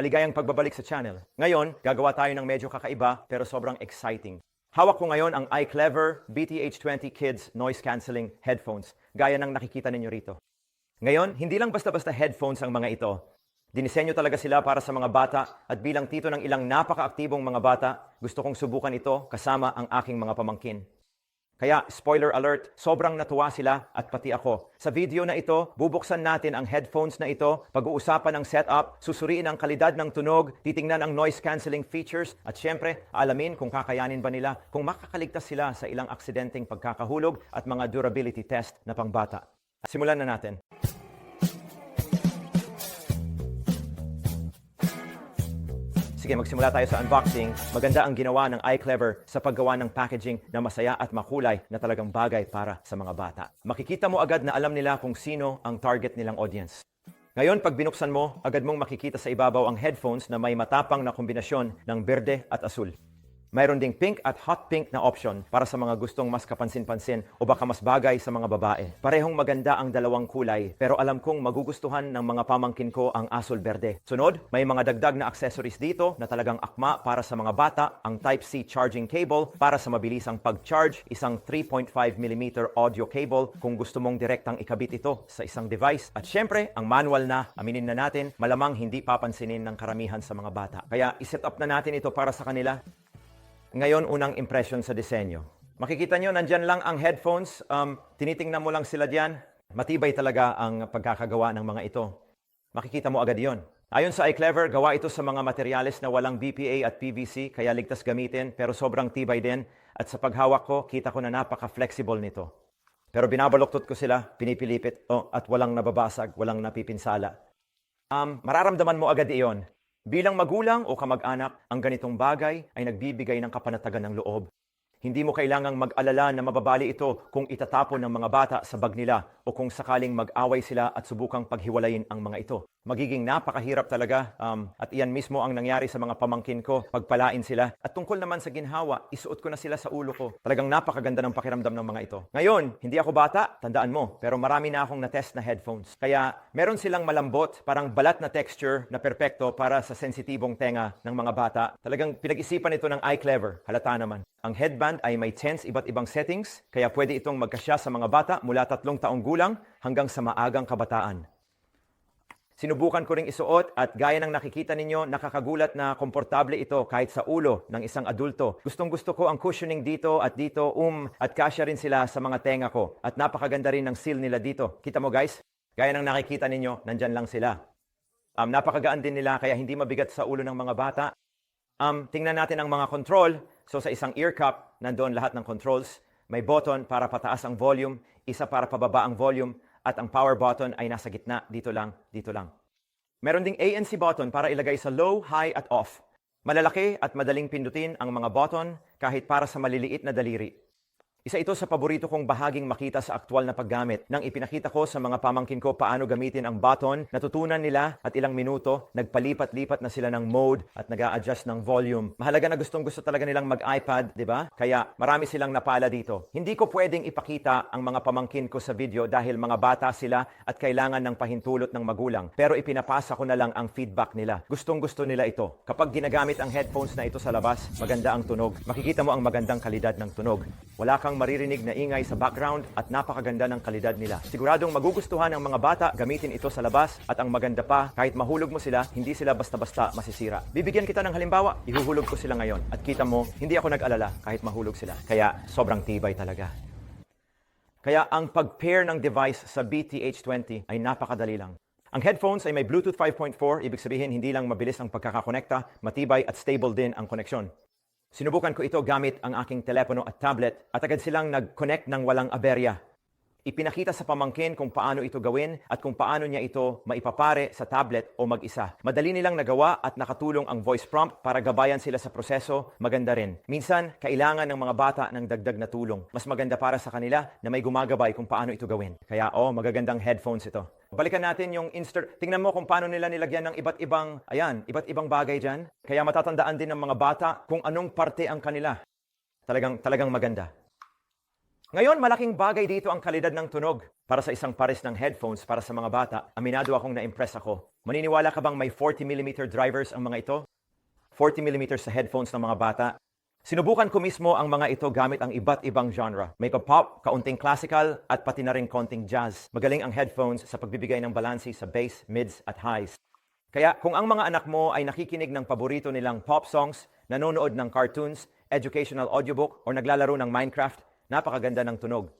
Maligayang pagbabalik sa channel. Ngayon, gagawa tayo ng medyo kakaiba pero sobrang exciting. Hawak ko ngayon ang iClever BTH20 Kids Noise Cancelling Headphones, gaya ng nakikita ninyo rito. Ngayon, hindi lang basta-basta headphones ang mga ito. Dinisenyo talaga sila para sa mga bata at bilang tito ng ilang napakaaktibong mga bata, gusto kong subukan ito kasama ang aking mga pamangkin. Kaya, spoiler alert, sobrang natuwa sila at pati ako. Sa video na ito, bubuksan natin ang headphones na ito, pag-uusapan ang setup, susuriin ang kalidad ng tunog, titingnan ang noise cancelling features, at syempre, alamin kung kakayanin ba nila, kung makakaligtas sila sa ilang aksidenteng pagkakahulog at mga durability test na pangbata. Simulan na natin. Sige, magsimula tayo sa unboxing. Maganda ang ginawa ng iClever sa paggawa ng packaging na masaya at makulay na talagang bagay para sa mga bata. Makikita mo agad na alam nila kung sino ang target nilang audience. Ngayon, pag binuksan mo, agad mong makikita sa ibabaw ang headphones na may matapang na kombinasyon ng berde at asul. Mayroon ding pink at hot pink na option para sa mga gustong mas kapansin-pansin o baka mas bagay sa mga babae. Parehong maganda ang dalawang kulay pero alam kong magugustuhan ng mga pamangkin ko ang asul berde. Sunod, may mga dagdag na accessories dito na talagang akma para sa mga bata, ang Type-C charging cable para sa mabilisang pag-charge, isang 3.5mm audio cable kung gusto mong direktang ikabit ito sa isang device. At syempre, ang manual na, aminin na natin, malamang hindi papansinin ng karamihan sa mga bata. Kaya iset up na natin ito para sa kanila. Ngayon, unang impression sa disenyo. Makikita nyo, nandyan lang ang headphones. Tinitingnan mo lang sila diyan. Matibay talaga ang pagkakagawa ng mga ito. Makikita mo agad yon. Ayon sa iClever, gawa ito sa mga materyales na walang BPA at PVC, kaya ligtas gamitin, pero sobrang tibay din. At sa paghawak ko, kita ko na napaka-flexible nito. Pero binabaluktot ko sila, pinipilipit, at walang nababasag, walang napipinsala. Mararamdaman mo agad iyon. Bilang magulang o kamag-anak, ang ganitong bagay ay nagbibigay ng kapanatagan ng loob. Hindi mo kailangang mag-alala na mababali ito kung itatapon ng mga bata sa bag nila o kung sakaling mag-away sila at subukang paghiwalayin ang mga ito. Magiging napakahirap talaga at iyan mismo ang nangyari sa mga pamangkin ko, pagpalain sila. At tungkol naman sa ginhawa, isuot ko na sila sa ulo ko. Talagang napakaganda ng pakiramdam ng mga ito. Ngayon, hindi ako bata, tandaan mo, pero marami na akong na-test na headphones. Kaya meron silang malambot, parang balat na texture na perpekto para sa sensitibong tenga ng mga bata. Talagang pinag-isipan ito ng iClever, halata naman. Ang headband ay may 10 iba't ibang settings, kaya pwede itong magkasya sa mga bata mula 3 taong gulang hanggang sa maagang kabataan. Sinubukan ko ring isuot at gaya ng nakikita ninyo, nakakagulat na komportable ito kahit sa ulo ng isang adulto. Gustong-gusto ko ang cushioning dito at dito, at kasya rin sila sa mga tenga ko. At napakaganda rin ng seal nila dito. Kita mo guys? Gaya ng nakikita ninyo, nandyan lang sila. Napakagaan din nila kaya hindi mabigat sa ulo ng mga bata. Tingnan natin ang mga control. So sa isang ear cup, nandoon lahat ng controls. May button para pataas ang volume, isa para pababa ang volume, at ang power button ay nasa gitna, dito lang, dito lang. Meron ding ANC button para ilagay sa low, high at off. Malalaki at madaling pindutin ang mga button kahit para sa maliliit na daliri. Isa ito sa paborito kong bahaging makita sa aktwal na paggamit. Nang ipinakita ko sa mga pamangkin ko paano gamitin ang button, natutunan nila at ilang minuto, nagpalipat-lipat na sila ng mode at nag-a-adjust ng volume. Mahalaga na gustong-gusto talaga nilang mag-iPad, di ba? Kaya marami silang napala dito. Hindi ko pwedeng ipakita ang mga pamangkin ko sa video dahil mga bata sila at kailangan ng pahintulot ng magulang. Pero ipinapasa ko na lang ang feedback nila. Gustong-gusto nila ito. Kapag ginagamit ang headphones na ito sa labas, maganda ang tunog. Makikita mo ang magandang kalidad ng tunog. Wala kang maririnig na ingay sa background at napakaganda ng kalidad nila. Siguradong magugustuhan ng mga bata gamitin ito sa labas at ang maganda pa, kahit mahulog mo sila, hindi sila basta-basta masisira. Bibigyan kita ng halimbawa, ihuhulog ko sila ngayon at kita mo, hindi ako nag-alala kahit mahulog sila. Kaya sobrang tibay talaga. Kaya ang pag-pair ng device sa BTH20 ay napakadali lang. Ang headphones ay may Bluetooth 5.4, ibig sabihin hindi lang mabilis ang pagkakakonekta, matibay at stable din ang koneksyon. Sinubukan ko ito gamit ang aking telepono at tablet at agad silang nag-connect ng walang aberya. Ipinakita sa pamangkin kung paano ito gawin at kung paano niya ito maipapare sa tablet o mag-isa. Madali nilang nagawa at nakatulong ang voice prompt para gabayan sila sa proseso, maganda rin. Minsan, kailangan ng mga bata ng dagdag na tulong. Mas maganda para sa kanila na may gumagabay kung paano ito gawin. Kaya magagandang headphones ito. Balikan natin yung insert. Tingnan mo kung paano nila nilagyan ng iba't ibang bagay dyan. Kaya matatandaan din ng mga bata kung anong parte ang kanila. Talagang maganda. Ngayon, malaking bagay dito ang kalidad ng tunog. Para sa isang pares ng headphones para sa mga bata, aminado akong na-impress ako. Maniniwala ka bang may 40mm drivers ang mga ito? 40mm sa headphones ng mga bata. Sinubukan ko mismo ang mga ito gamit ang iba't ibang genre. May pop, kaunting classical, at pati na rin konting jazz. Magaling ang headphones sa pagbibigay ng balanse sa bass, mids, at highs. Kaya kung ang mga anak mo ay nakikinig ng paborito nilang pop songs, nanonood ng cartoons, educational audiobook, o naglalaro ng Minecraft, napakaganda ng tunog.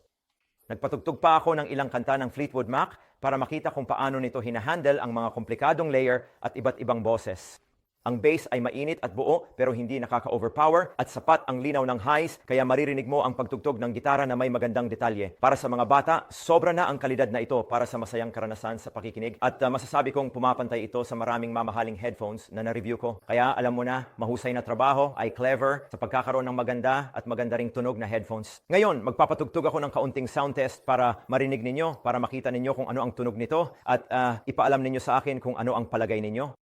Nagpatugtog pa ako ng ilang kanta ng Fleetwood Mac para makita kung paano nito hinahandle ang mga komplikadong layer at iba't ibang boses. Ang bass ay mainit at buo pero hindi nakaka-overpower at sapat ang linaw ng highs kaya maririnig mo ang pagtugtog ng gitara na may magandang detalye. Para sa mga bata, sobra na ang kalidad na ito para sa masayang karanasan sa pakikinig at masasabi kong pumapantay ito sa maraming mamahaling headphones na na-review ko. Kaya alam mo na, mahusay na trabaho, ay clever sa pagkakaroon ng maganda at maganda ring tunog na headphones. Ngayon, magpapatugtog ako ng kaunting sound test para marinig ninyo, para makita ninyo kung ano ang tunog nito at ipaalam ninyo sa akin kung ano ang palagay ninyo.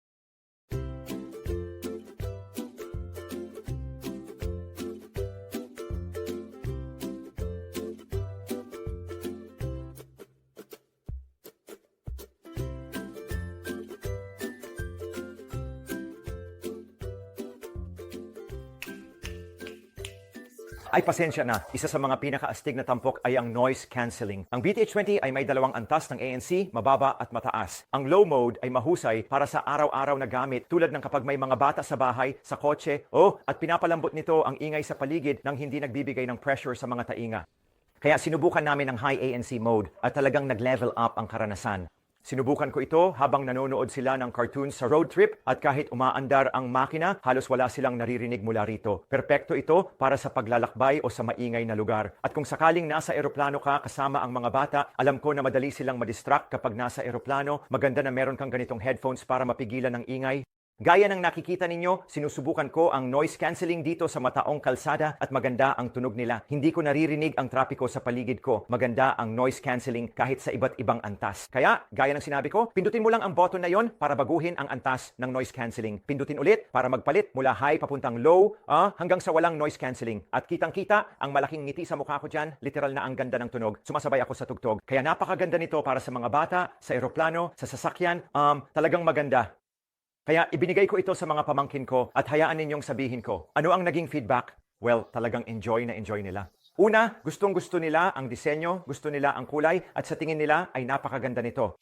Ay pasensya na, isa sa mga pinakaastig na tampok ay ang noise cancelling. Ang BTH20 ay may dalawang antas ng ANC, mababa at mataas. Ang low mode ay mahusay para sa araw-araw na gamit tulad ng kapag may mga bata sa bahay, sa kotse, at pinapalambot nito ang ingay sa paligid nang hindi nagbibigay ng pressure sa mga tainga. Kaya sinubukan namin ang high ANC mode at talagang nag-level up ang karanasan. Sinubukan ko ito habang nanonood sila ng cartoons sa road trip at kahit umaandar ang makina, halos wala silang naririnig mula rito. Perpekto ito para sa paglalakbay o sa maingay na lugar. At kung sakaling nasa eroplano ka kasama ang mga bata, alam ko na madali silang madistract kapag nasa eroplano. Maganda na meron kang ganitong headphones para mapigilan ng ingay. Gaya ng nakikita ninyo, sinusubukan ko ang noise cancelling dito sa mataong kalsada at maganda ang tunog nila. Hindi ko naririnig ang trapiko sa paligid ko. Maganda ang noise cancelling kahit sa iba't ibang antas. Kaya, gaya ng sinabi ko, pindutin mo lang ang button na yon para baguhin ang antas ng noise cancelling. Pindutin ulit para magpalit mula high papuntang low hanggang sa walang noise cancelling. At kitang-kita ang malaking ngiti sa mukha ko dyan, literal na ang ganda ng tunog. Sumasabay ako sa tugtog. Kaya napakaganda nito para sa mga bata, sa eroplano, sa sasakyan. Talagang maganda. Kaya ibinigay ko ito sa mga pamangkin ko at hayaan ninyong sabihin ko. Ano ang naging feedback? Well, talagang enjoy nila. Una, gustong-gusto nila ang disenyo, gusto nila ang kulay at sa tingin nila ay napakaganda nito.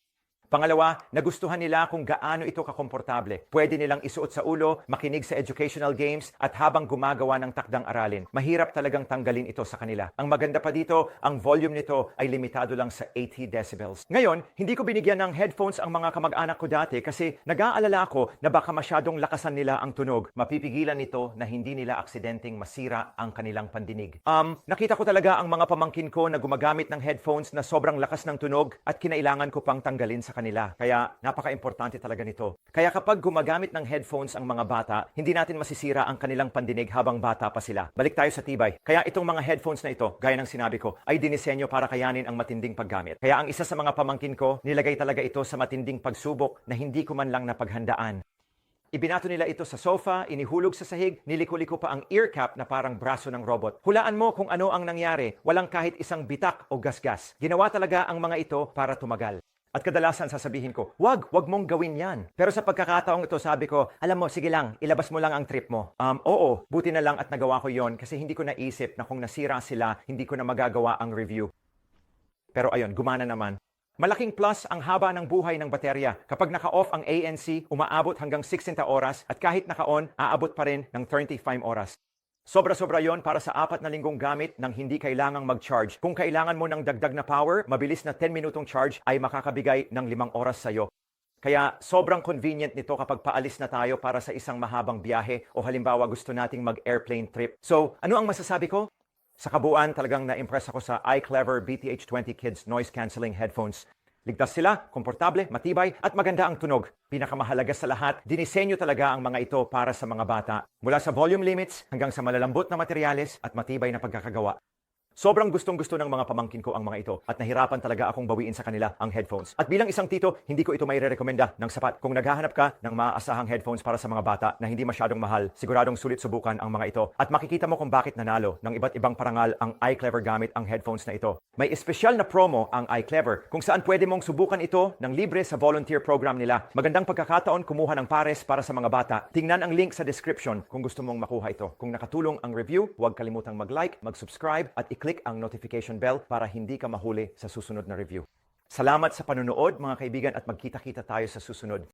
Pangalawa, nagustuhan nila kung gaano ito kakomportable. Pwede nilang isuot sa ulo, makinig sa educational games, at habang gumagawa ng takdang aralin. Mahirap talagang tanggalin ito sa kanila. Ang maganda pa dito, ang volume nito ay limitado lang sa 80 decibels. Ngayon, hindi ko binigyan ng headphones ang mga kamag-anak ko dati kasi nag-aalala ako na baka masyadong lakasan nila ang tunog. Mapipigilan nito na hindi nila aksidenteng masira ang kanilang pandinig. Nakita ko talaga ang mga pamangkin ko na gumagamit ng headphones na sobrang lakas ng tunog at kinailangan ko pang tanggalin sa kanila. Kaya napaka-importante talaga nito. Kaya kapag gumagamit ng headphones ang mga bata, hindi natin masisira ang kanilang pandinig habang bata pa sila. Balik tayo sa tibay. Kaya itong mga headphones na ito, gaya ng sinabi ko, ay dinisenyo para kayanin ang matinding paggamit. Kaya ang isa sa mga pamangkin ko, nilagay talaga ito sa matinding pagsubok na hindi ko man lang napaghandaan. Ibinato nila ito sa sofa, inihulog sa sahig, niliko-liko pa ang ear cap na parang braso ng robot. Hulaan mo kung ano ang nangyari. Walang kahit isang bitak o gasgas. Ginawa talaga ang mga ito para tumagal. At kadalasan sasabihin ko, wag mong gawin yan. Pero sa pagkakataong ito sabi ko, alam mo, sige lang, ilabas mo lang ang trip mo. Oo, buti na lang at nagawa ko yon kasi hindi ko naisip na kung nasira sila, hindi ko na magagawa ang review. Pero ayun, gumana naman. Malaking plus ang haba ng buhay ng baterya. Kapag naka-off ang ANC, umaabot hanggang 60 oras at kahit naka-on, aabot pa rin ng 35 oras. Sobra-sobra yon para sa 4 na linggong gamit nang hindi kailangang mag-charge. Kung kailangan mo ng dagdag na power, mabilis na 10-minutong charge ay makakabigay ng 5 oras sa'yo. Kaya sobrang convenient nito kapag paalis na tayo para sa isang mahabang biyahe o halimbawa gusto nating mag-airplane trip. So, ano ang masasabi ko? Sa kabuuan, talagang na-impress ako sa iClever BTH20 Kids Noise Cancelling Headphones. Ligtas sila, komportable, matibay, at maganda ang tunog. Pinakamahalaga sa lahat, dinisenyo talaga ang mga ito para sa mga bata. Mula sa volume limits hanggang sa malalambot na materyales at matibay na pagkakagawa. Sobrang gustong-gusto ng mga pamangkin ko ang mga ito at nahirapan talaga akong bawiin sa kanila ang headphones. At bilang isang tito, hindi ko ito may re-recommenda ng sapat. Kung naghahanap ka ng maaasahang headphones para sa mga bata na hindi masyadong mahal, siguradong sulit subukan ang mga ito. At makikita mo kung bakit nanalo ng iba't ibang parangal ang iClever gamit ang headphones na ito. May espesyal na promo ang iClever kung saan pwede mong subukan ito ng libre sa volunteer program nila. Magandang pagkakataon kumuha ng pares para sa mga bata. Tingnan ang link sa description kung gusto mong makuha ito. Kung nakatulong ang review, huwag kalimutang mag-like, mag-subscribe at i-click ang notification bell para hindi ka mahuli sa susunod na review. Salamat sa panunood mga kaibigan at magkita-kita tayo sa susunod.